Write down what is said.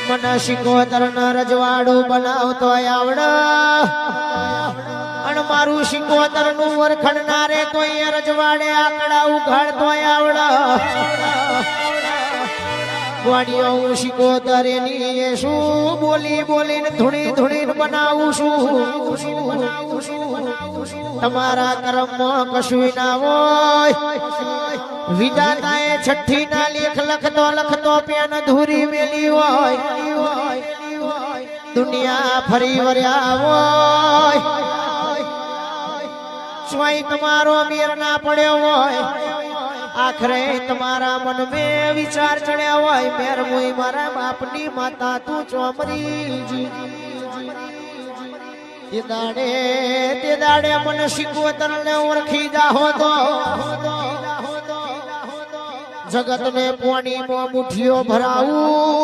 મને શિકોતર ના રજવાડું બનાવતો આવડે અને મારું શિકોતર નું વરખણ ના રે તો એ રજવાડે આકડા ઉઘાડતો આવડે વાડીઓ હું શિકોતર એની શું બોલી બોલીને ધૂણી ધૂણી બનાવું છું તમારા કર્મમાં કશું ના હોય વિધાતાએ છઠ્ઠી ના લેખ લખતો પેન ધૂરી મેલી હોય દુનિયા ફરી વર્યા હોય સ્વાઈ તમારો મેર ના પડ્યો હોય આખરે તમારા મન મેં વિચાર ચડ્યા હોય મેર મુઈ મારા બાપની માતા તું ચોમરી તે દાડે મને શિકોતર ને ઓળખી જાહો તો જગત ને પાણીમાં મુઠ્ઠીઓ ભરાવું